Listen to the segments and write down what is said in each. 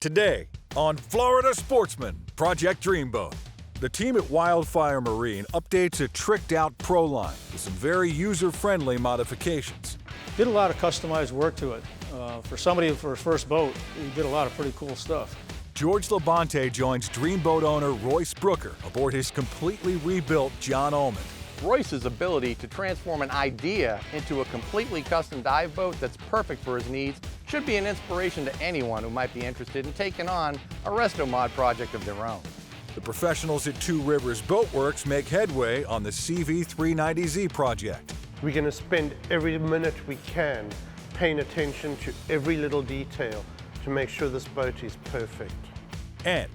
Today on Florida Sportsman, Project Dreamboat. The team at Wildfire Marine updates a tricked-out Pro line with some very user-friendly modifications. Did a lot of customized work to it. For somebody for his first boat, he did a lot of pretty cool stuff. George LaBonte joins Dreamboat owner Royce Brooker aboard his completely rebuilt John Almond. Royce's ability to transform an idea into a completely custom dive boat that's perfect for his needs should be an inspiration to anyone who might be interested in taking on a resto mod project of their own. The professionals at Two Rivers Boat Worx make headway on the SeaVee 390Z project. We're going to spend every minute we can paying attention to every little detail to make sure this boat is perfect. And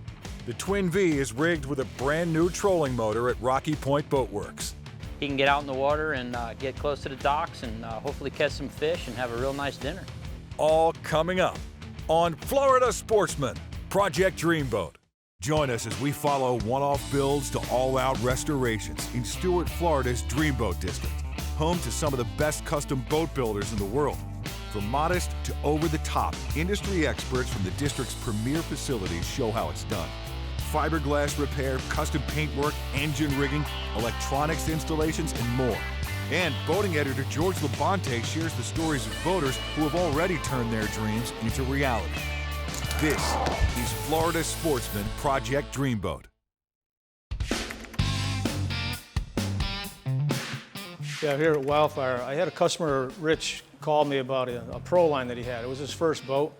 the Twin Vee is rigged with a brand new trolling motor at Rocky Point Boat Worx. He can get out in the water and get close to the docks and hopefully catch some fish and have a real nice dinner. All coming up on Florida Sportsman, Project Dreamboat. Join us as we follow one-off builds to all-out restorations in Stuart, Florida's Dreamboat District, home to some of the best custom boat builders in the world. From modest to over-the-top, industry experts from the district's premier facilities show how it's done. Fiberglass repair, custom paintwork, engine rigging, electronics installations, and more. And boating editor George LaBonte shares the stories of boaters who have already turned their dreams into reality. This is Florida Sportsman Project Dreamboat. Yeah, here at Wildfire, I had a customer, Rich, call me about a Pro line that he had. It was his first boat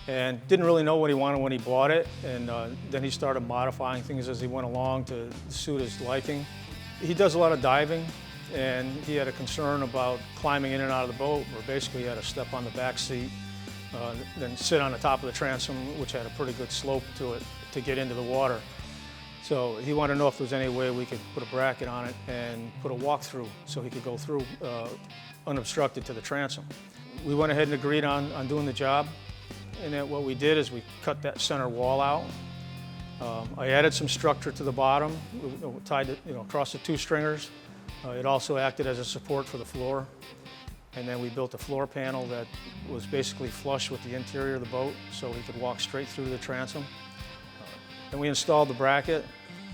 and didn't really know what he wanted when he bought it. And then he started modifying things as he went along to suit his liking. He does a lot of diving, and he had a concern about climbing in and out of the boat, where basically he had to step on the back seat, then sit on the top of the transom, which had a pretty good slope to it to get into the water. So he wanted to know if there was any way we could put a bracket on it and put a walk-through so he could go through unobstructed to the transom. We went ahead and agreed on doing the job, and then what we did is we cut that center wall out. I added some structure to the bottom, tied it across the two stringers. It also acted as a support for the floor. And then we built a floor panel that was basically flush with the interior of the boat so he could walk straight through the transom. Then we installed the bracket.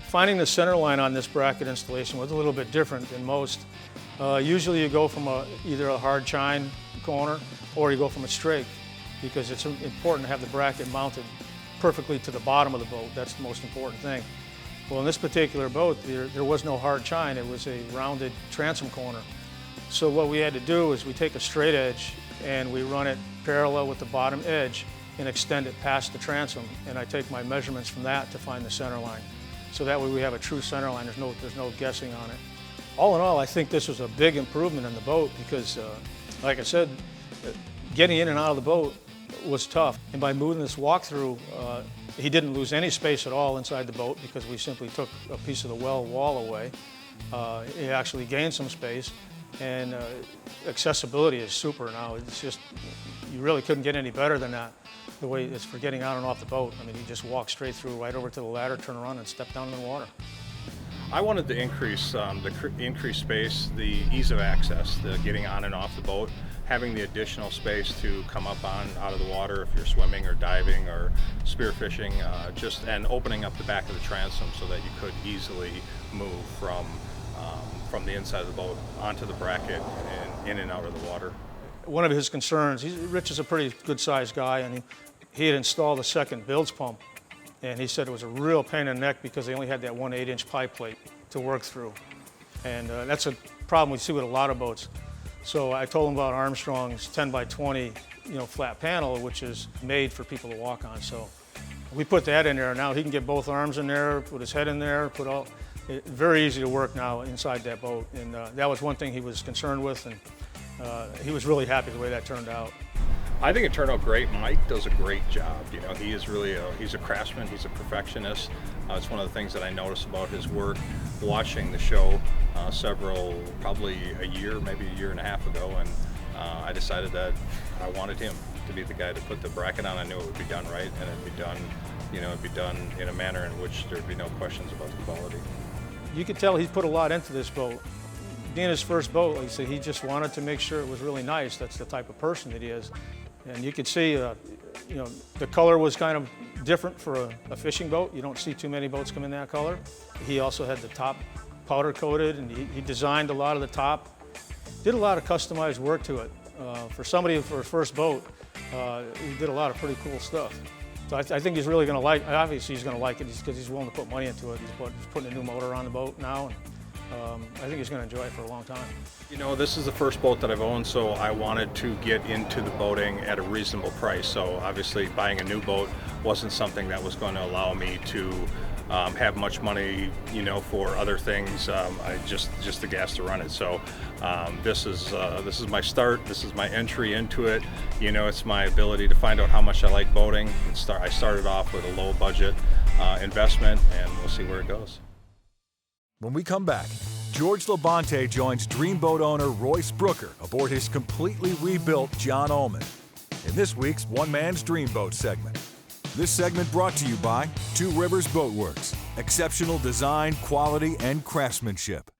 Finding the center line on this bracket installation was a little bit different than most. Usually you go from either a hard chine corner or you go from a strake, because it's important to have the bracket mounted perfectly to the bottom of the boat. That's the most important thing. Well, in this particular boat, there was no hard chine. It was a rounded transom corner. So what we had to do is we take a straight edge and we run it parallel with the bottom edge and extend it past the transom. And I take my measurements from that to find the center line. So that way we have a true center line. There's no guessing on it. All in all, I think this was a big improvement in the boat because, like I said, getting in and out of the boat was tough. And by moving this walk-through, he didn't lose any space at all inside the boat because we simply took a piece of the well wall away. He actually gained some space. And accessibility is super now. It's just, you really couldn't get any better than that, the way it's for getting on and off the boat. I mean, you just walk straight through, right over to the ladder, turn around, and step down in the water. I wanted to increase space, the ease of access, the getting on and off the boat, having the additional space to come up out of the water if you're swimming or diving or spearfishing, and opening up the back of the transom so that you could easily move from the inside of the boat onto the bracket and in and out of the water. One of his concerns, Rich is a pretty good-sized guy, and he had installed a second bilge pump, and he said it was a real pain in the neck because they only had that 1 8-inch pipe plate to work through. And that's a problem we see with a lot of boats. So I told him about Armstrong's 10 by 20 flat panel, which is made for people to walk on. So we put that in there. Now he can get both arms in there, put his head in there, very easy to work now inside that boat. And that was one thing he was concerned with, and he was really happy the way that turned out. I think it turned out great. Mike does a great job. He is really he's a craftsman, he's a perfectionist. It's one of the things that I noticed about his work watching the show probably a year, maybe a year and a half ago, and I decided that I wanted him to be the guy to put the bracket on. I knew it would be done right, and it'd be done in a manner in which there'd be no questions about the quality. You could tell he's put a lot into this boat. Being his first boat, like I said, he just wanted to make sure it was really nice. That's the type of person that he is. And you could see, the color was kind of different for a fishing boat. You don't see too many boats come in that color. He also had the top powder coated, and he designed a lot of the top. Did a lot of customized work to it. For somebody for a first boat, he did a lot of pretty cool stuff. So I think he's really going to like. Obviously, he's going to like it because he's willing to put money into it. He's putting a new motor on the boat now, and I think he's going to enjoy it for a long time. You know, this is the first boat that I've owned, so I wanted to get into the boating at a reasonable price. So obviously, buying a new boat wasn't something that was going to allow me to have much money, you know, for other things. I just the gas to run it. So this is my start. This is my entry into it. You know, it's my ability to find out how much I like boating. I started off with a low budget investment, and we'll see where it goes. When we come back, George LaBonte joins Dreamboat owner Royce Brooker aboard his completely rebuilt John Almond in this week's One Man's Dreamboat segment. This segment brought to you by Two Rivers Boat Worx. Exceptional design, quality, and craftsmanship.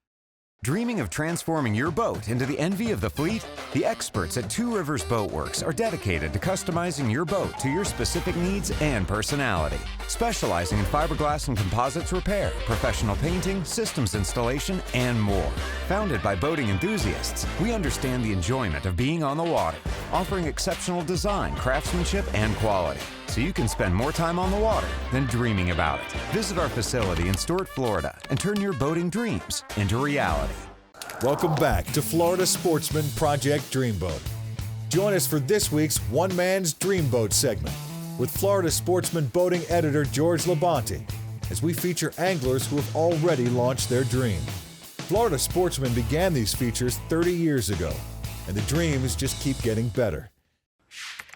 Dreaming of transforming your boat into the envy of the fleet? The experts at Two Rivers Boat Worx are dedicated to customizing your boat to your specific needs and personality. Specializing in fiberglass and composites repair, professional painting, systems installation, and more. Founded by boating enthusiasts, we understand the enjoyment of being on the water, offering exceptional design, craftsmanship, and quality, so you can spend more time on the water than dreaming about it. Visit our facility in Stuart, Florida, and turn your boating dreams into reality. Welcome back to Florida Sportsman Project Dreamboat. Join us for this week's One Man's Dreamboat segment with Florida Sportsman boating editor George LaBonte as we feature anglers who have already launched their dream. Florida Sportsman began these features 30 years ago, and the dreams just keep getting better.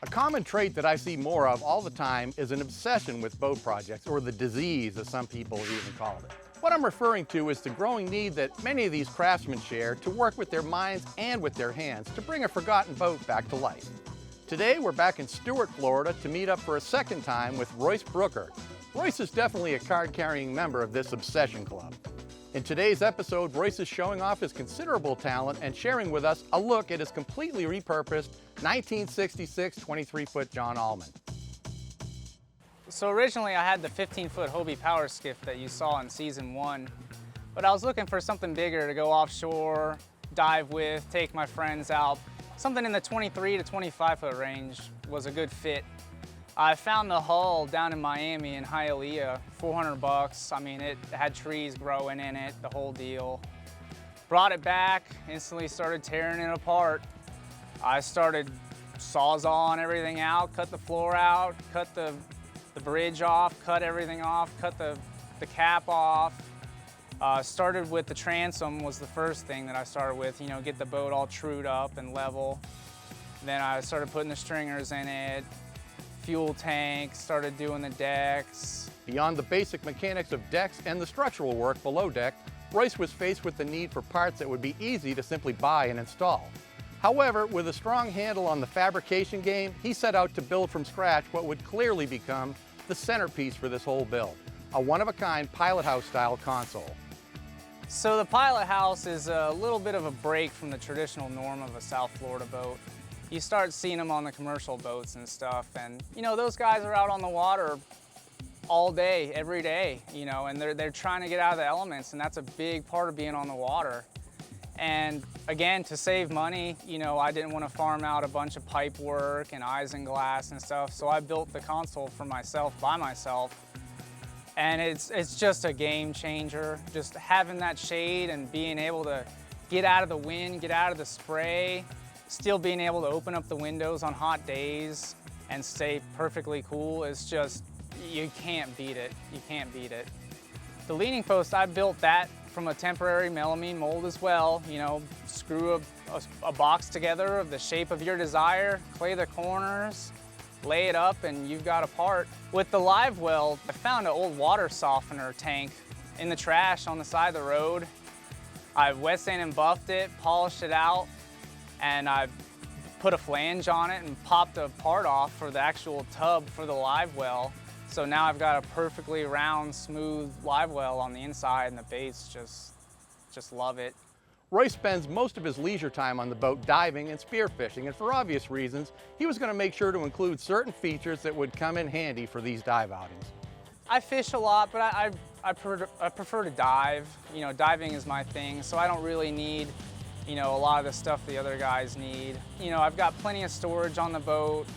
A common trait that I see more of all the time is an obsession with boat projects, or the disease as some people even call it. What I'm referring to is the growing need that many of these craftsmen share to work with their minds and with their hands to bring a forgotten boat back to life. Today we're back in Stuart, Florida to meet up for a second time with Royce Brooker. Royce is definitely a card-carrying member of this obsession club. In today's episode, Royce is showing off his considerable talent and sharing with us a look at his completely repurposed 1966 23-foot John Almond. So originally I had the 15-foot Hobie power skiff that you saw in season 1, but I was looking for something bigger to go offshore, dive with, take my friends out. Something in the 23 to 25-foot range was a good fit. I found the hull down in Miami in Hialeah, $400. I mean, it had trees growing in it, the whole deal. Brought it back, instantly started tearing it apart. I started sawzalling everything out, cut the floor out, cut the bridge off, cut everything off, cut the cap off. Started with the transom was the first thing that I started with, you know, get the boat all trued up and level. Then I started putting the stringers in it, fuel tank, started doing the decks. Beyond the basic mechanics of decks and the structural work below deck, Royce was faced with the need for parts that would be easy to simply buy and install. However, with a strong handle on the fabrication game, he set out to build from scratch what would clearly become the centerpiece for this whole build, a one-of-a-kind pilot house style console. So the pilot house is a little bit of a break from the traditional norm of a South Florida boat. You start seeing them on the commercial boats and stuff, and you know, those guys are out on the water all day, every day, you know, and they're trying to get out of the elements, and that's a big part of being on the water. And again, to save money, you know, I didn't want to farm out a bunch of pipe work and isinglass and stuff, so I built the console for myself, by myself. And it's just a game changer, just having that shade and being able to get out of the wind, get out of the spray, still being able to open up the windows on hot days and stay perfectly cool is just, you can't beat it, you can't beat it. The leaning post, I built that from a temporary melamine mold as well. You know, screw a box together of the shape of your desire, clay the corners, lay it up, and you've got a part. With the live well, I found an old water softener tank in the trash on the side of the road. I wet sand and buffed it, polished it out, and I put a flange on it and popped a part off for the actual tub for the live well. So now I've got a perfectly round, smooth live well on the inside, and the baits just love it. Royce spends most of his leisure time on the boat diving and spearfishing, and for obvious reasons, he was going to make sure to include certain features that would come in handy for these dive outings. I fish a lot, but I prefer to dive. You know, diving is my thing, so I don't really need, you know, a lot of the stuff the other guys need. You know, I've got plenty of storage on the boat,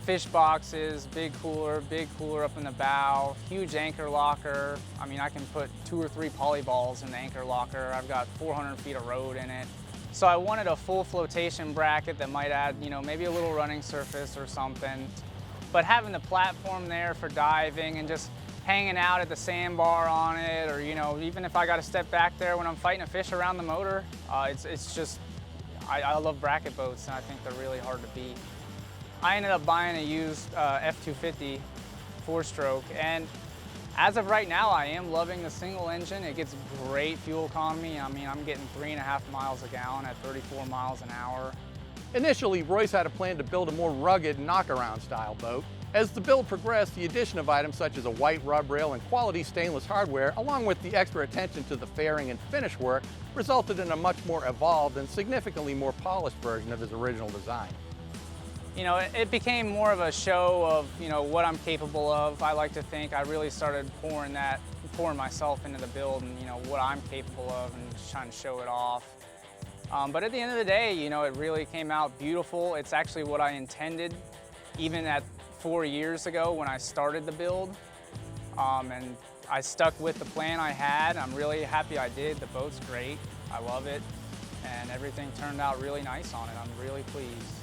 fish boxes, big cooler up in the bow, huge anchor locker. I mean, I can put 2 or 3 polyballs in the anchor locker. I've got 400 feet of road in it. So I wanted a full flotation bracket that might add, you know, maybe a little running surface or something. But having the platform there for diving and just hanging out at the sandbar on it, or, you know, even if I got to step back there when I'm fighting a fish around the motor, it's just, I love bracket boats, and I think they're really hard to beat. I ended up buying a used F250 4-stroke, and as of right now, I am loving the single engine. It gets great fuel economy. I mean, I'm getting 3.5 miles a gallon at 34 miles an hour. Initially, Royce had a plan to build a more rugged knockaround style boat. As the build progressed, the addition of items such as a white rub rail and quality stainless hardware, along with the extra attention to the fairing and finish work, resulted in a much more evolved and significantly more polished version of his original design. You know, it became more of a show of, you know, what I'm capable of. I like to think I really started pouring myself into the build and, you know, what I'm capable of, and just trying to show it off. But at the end of the day, you know, it really came out beautiful. It's actually what I intended, even at 4 years ago when I started the build. And I stuck with the plan I had. I'm really happy I did. The boat's great. I love it. And everything turned out really nice on it. I'm really pleased.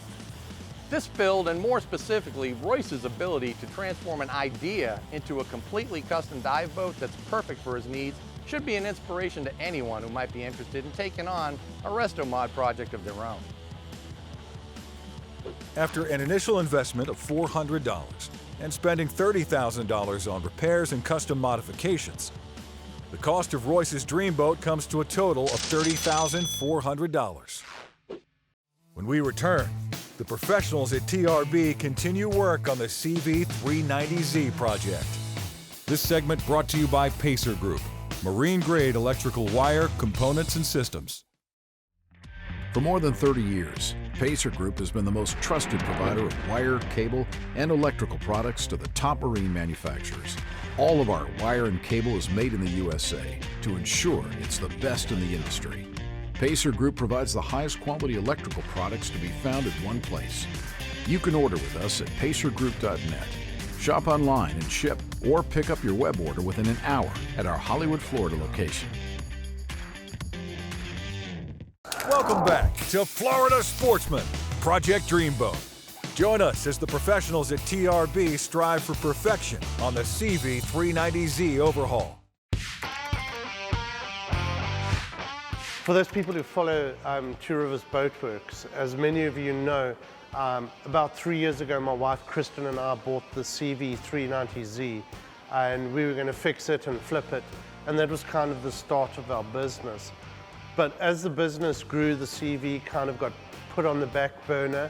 This build, and more specifically, Royce's ability to transform an idea into a completely custom dive boat that's perfect for his needs, should be an inspiration to anyone who might be interested in taking on a resto mod project of their own. After an initial investment of $400 and spending $30,000 on repairs and custom modifications, the cost of Royce's Dreamboat comes to a total of $30,400. When we return, the professionals at TRB continue work on the SeaVee 390Z project. This segment brought to you by Pacer Group, marine-grade electrical wire, components, and systems. For more than 30 years, Pacer Group has been the most trusted provider of wire, cable, and electrical products to the top marine manufacturers. All of our wire and cable is made in the USA to ensure it's the best in the industry. Pacer Group provides the highest quality electrical products to be found in one place. You can order with us at pacergroup.net. Shop online and ship, or pick up your web order within an hour at our Hollywood, Florida location. Welcome back to Florida Sportsman, Project Dreamboat. Join us as the professionals at TRB strive for perfection on the SeaVee 390Z overhaul. For those people who follow Two Rivers Boat Worx, as many of you know, about 3 years ago, my wife Kristen and I bought the SeaVee 390Z, and we were going to fix it and flip it, and that was kind of the start of our business. But as the business grew, the SeaVee kind of got put on the back burner,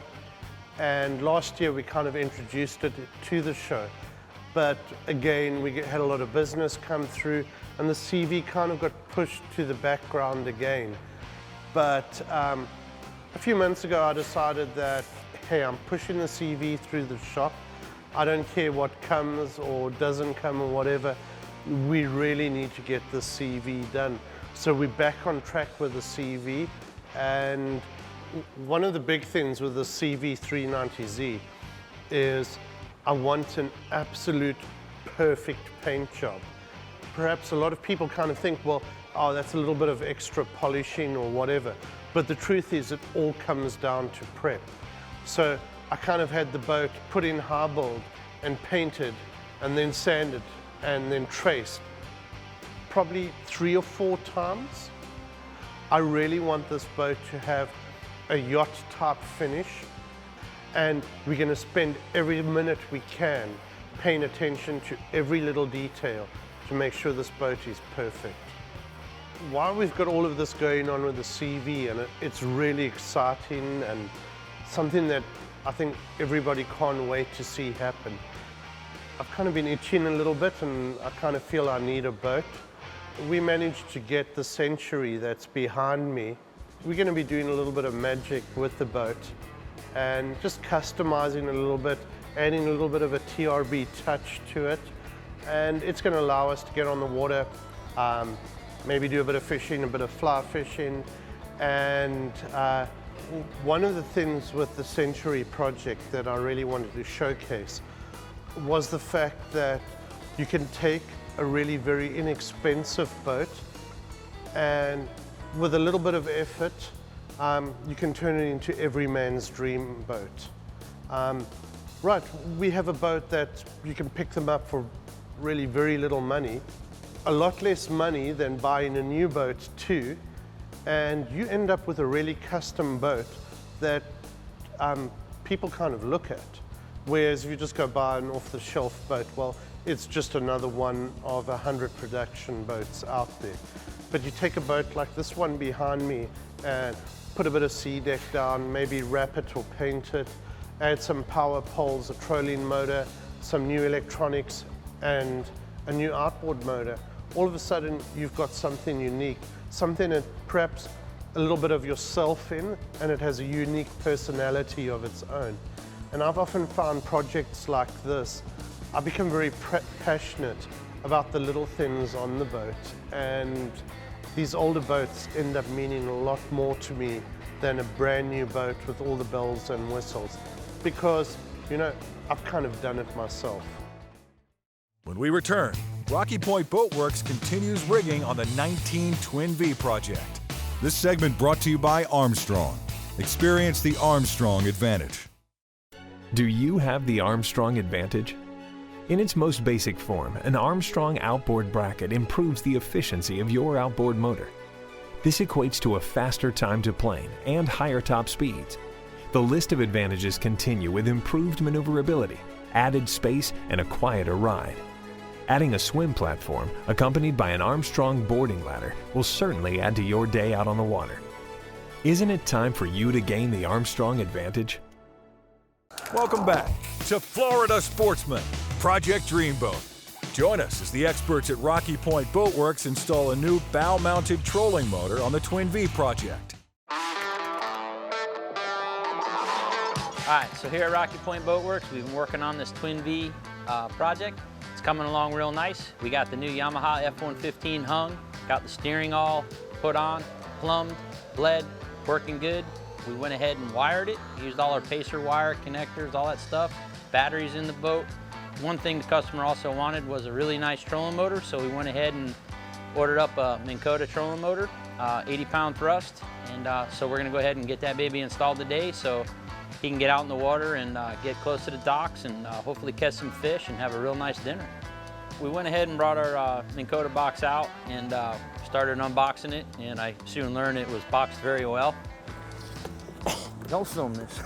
and last year we kind of introduced it to the show. But again, we had a lot of business come through, and the SeaVee kind of got pushed to the background again. But a few months ago, I decided that, hey, I'm pushing the SeaVee through the shop. I don't care what comes or doesn't come or whatever. We really need to get the SeaVee done. So we're back on track with the SeaVee. And one of the big things with the SeaVee 390Z is I want an absolute perfect paint job. Perhaps a lot of people kind of think, well, oh, that's a little bit of extra polishing or whatever. But the truth is it all comes down to prep. So I kind of had the boat put in hard-boiled and painted and then sanded and then traced probably 3 or 4 times. I really want this boat to have a yacht type finish, and we're going to spend every minute we can paying attention to every little detail to make sure this boat is perfect. While we've got all of this going on with the SeaVee, and it's really exciting and something that I think everybody can't wait to see happen, I've kind of been itching a little bit, and I kind of feel I need a boat. We managed to get the Century that's behind me we're going to be doing a little bit of magic with the boat and just customizing a little bit, adding a little bit of a TRB touch to it. And it's going to allow us to get on the water, maybe do a bit of fishing, a bit of fly fishing. And one of the things with the Century project that I really wanted to showcase was the fact that you can take a really very inexpensive boat and with a little bit of effort, you can turn it into every man's dream boat. Right, we have a boat that you can pick them up for really very little money, a lot less money than buying a new boat too, and you end up with a really custom boat that people kind of look at. Whereas if you just go buy an off-the-shelf boat, well, it's just another one of 100 production boats out there. But you take a boat like this one behind me and put a bit of sea deck down, maybe wrap it or paint it, add some power poles, a trolling motor, some new electronics, and a new outboard motor. All of a sudden, you've got something unique, something that perhaps a little bit of yourself in, and it has a unique personality of its own. And I've often found projects like this, I become very passionate about the little things on the boat, and these older boats end up meaning a lot more to me than a brand new boat with all the bells and whistles, because, you know, I've kind of done it myself. When we return, Rocky Point Boat Worx continues rigging on the 19 Twin Vee project. This segment brought to you by Armstrong. Experience the Armstrong advantage. Do you have the Armstrong advantage? In its most basic form, an Armstrong outboard bracket improves the efficiency of your outboard motor. This equates to a faster time to plane and higher top speeds. The list of advantages continue with improved maneuverability, added space, and a quieter ride. Adding a swim platform, accompanied by an Armstrong boarding ladder, will certainly add to your day out on the water. Isn't it time for you to gain the Armstrong advantage? Welcome back to Florida Sportsman, Project Dreamboat. Join us as the experts at Rocky Point Boat Worx install a new bow-mounted trolling motor on the Twin Vee project. All right, so here at Rocky Point Boat Worx, we've been working on this Twin Vee project. It's coming along real nice. We got the new Yamaha F-115 hung, got the steering all put on, plumbed, bled, working good. We went ahead and wired it, used all our pacer wire, connectors, all that stuff, batteries in the boat. One thing the customer also wanted was a really nice trolling motor, so we went ahead and ordered up a Minn Kota trolling motor, 80-pound thrust, and so we're gonna go ahead and get that baby installed today so he can get out in the water and get close to the docks and hopefully catch some fish and have a real nice dinner. We went ahead and brought our Minn Kota box out and started unboxing it, and I soon learned it was boxed very well. Don't film this.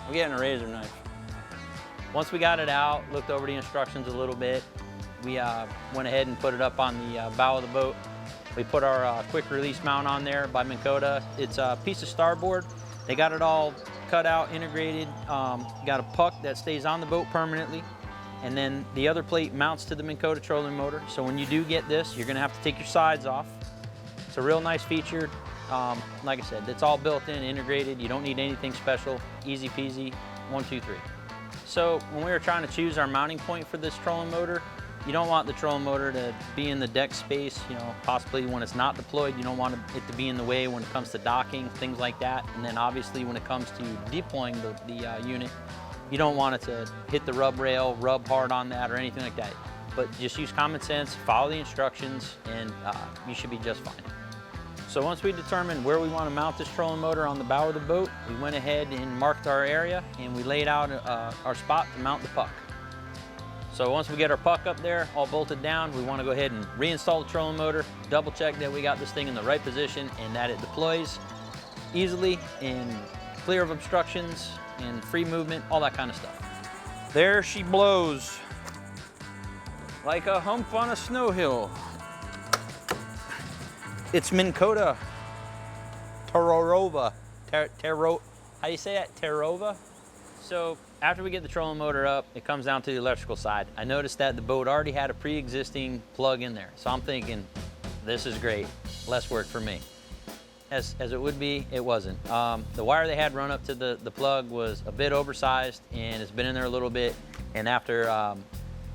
I'm getting a razor knife. Once we got it out, looked over the instructions a little bit, we went ahead and put it up on the bow of the boat. We put our quick release mount on there by Minn Kota. It's a piece of starboard. They got it all cut out, integrated. Got a puck that stays on the boat permanently. And then the other plate mounts to the Minn Kota trolling motor. So when you do get this, you're gonna have to take your sides off. It's a real nice feature. Like I said, it's all built in, integrated. You don't need anything special. Easy peasy, 1, 2, 3. So when we were trying to choose our mounting point for this trolling motor, you don't want the trolling motor to be in the deck space, you know, possibly when it's not deployed. You don't want it to be in the way when it comes to docking, things like that. And then obviously when it comes to deploying the unit, you don't want it to hit the rub rail, rub hard on that or anything like that. But just use common sense, follow the instructions, and you should be just fine. So once we determined where we want to mount this trolling motor on the bow of the boat, we went ahead and marked our area and we laid out our spot to mount the puck. So once we get our puck up there, all bolted down, we want to go ahead and reinstall the trolling motor, double check that we got this thing in the right position and that it deploys easily and clear of obstructions and free movement, all that kind of stuff. There she blows like a hump on a snow hill. It's Minn Kota Tararova. How do you say that? Tararova? So after we get the trolling motor up, it comes down to the electrical side. I noticed that the boat already had a pre-existing plug in there. So I'm thinking, this is great, less work for me. As it would be, it wasn't. The wire they had run up to the plug was a bit oversized, and it's been in there a little bit. And after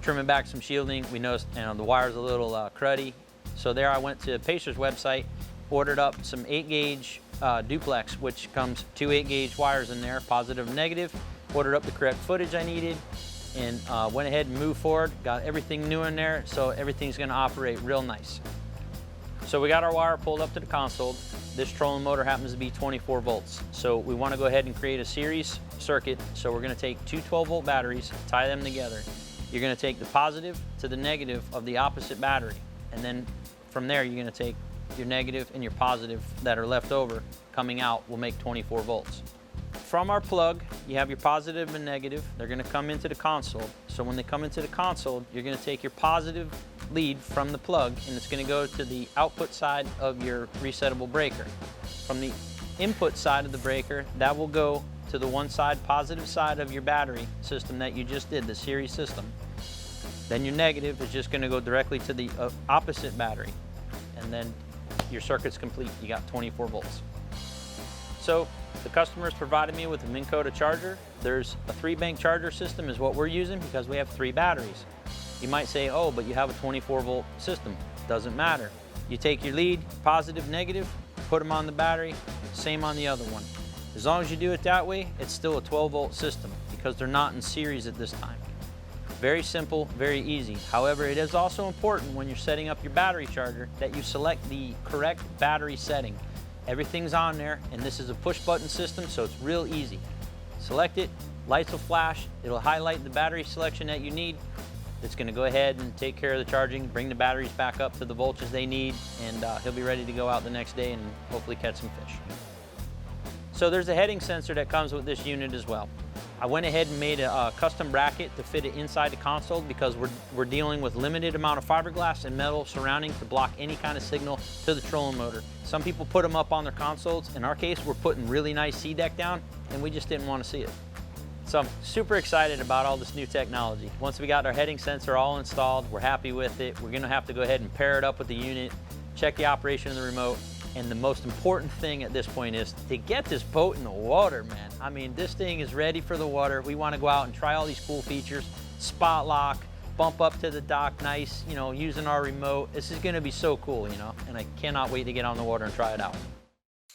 trimming back some shielding, we noticed the wire's a little cruddy. So there I went to Pacer's website, ordered up some 8-gauge duplex, which comes 2 8-gauge wires in there, positive and negative. Ordered up the correct footage I needed, and went ahead and moved forward. Got everything new in there, so everything's gonna operate real nice. So we got our wire pulled up to the console. This trolling motor happens to be 24 volts. So we wanna go ahead and create a series circuit. So we're gonna take 2 12-volt batteries, tie them together. You're gonna take the positive to the negative of the opposite battery. And then from there, you're gonna take your negative and your positive that are left over coming out will make 24 volts. From our plug, you have your positive and negative. They're gonna come into the console. So when they come into the console, you're gonna take your positive lead from the plug, and it's gonna go to the output side of your resettable breaker. From the input side of the breaker, that will go to the one side, positive side of your battery system that you just did, the series system. Then your negative is just gonna go directly to the opposite battery. And then your circuit's complete. You got 24 volts. So the customer's provided me with a Minn Kota charger. There's a 3-bank charger system is what we're using because we have 3 batteries. You might say, oh, but you have a 24-volt system. Doesn't matter. You take your lead, positive, negative, put them on the battery, same on the other one. As long as you do it that way, it's still a 12-volt system because they're not in series at this time. Very simple, very easy. However, it is also important when you're setting up your battery charger that you select the correct battery setting. Everything's on there, and this is a push-button system, so it's real easy. Select it, lights will flash, it'll highlight the battery selection that you need. It's gonna go ahead and take care of the charging, bring the batteries back up to the voltage they need, and he'll be ready to go out the next day and hopefully catch some fish. So there's a heading sensor that comes with this unit as well. I went ahead and made a custom bracket to fit it inside the console because we're dealing with limited amount of fiberglass and metal surrounding to block any kind of signal to the trolling motor. Some people put them up on their consoles. In our case, we're putting really nice sea deck down, and we just didn't want to see it. So I'm super excited about all this new technology. Once we got our heading sensor all installed, we're happy with it. We're gonna have to go ahead and pair it up with the unit, check the operation of the remote, and the most important thing at this point is to get this boat in the water, man. I mean, this thing is ready for the water. We want to go out and try all these cool features, spot lock, bump up to the dock nice, you know, using our remote. This is going to be so cool, you know, and I cannot wait to get on the water and try it out.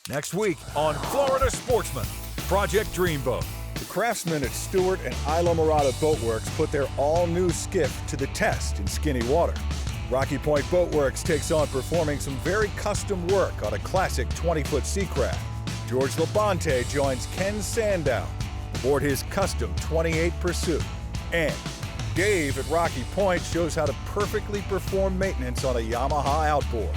Next week on Florida Sportsman, Project Dreamboat. The craftsmen at Stewart and Isla Mirada Boat Works put their all-new skiff to the test in skinny water. Rocky Point Boat Worx takes on performing some very custom work on a classic 20-foot Seacraft. George LaBonte joins Ken Sandow aboard his custom 28 Pursuit. And Dave at Rocky Point shows how to perfectly perform maintenance on a Yamaha outboard.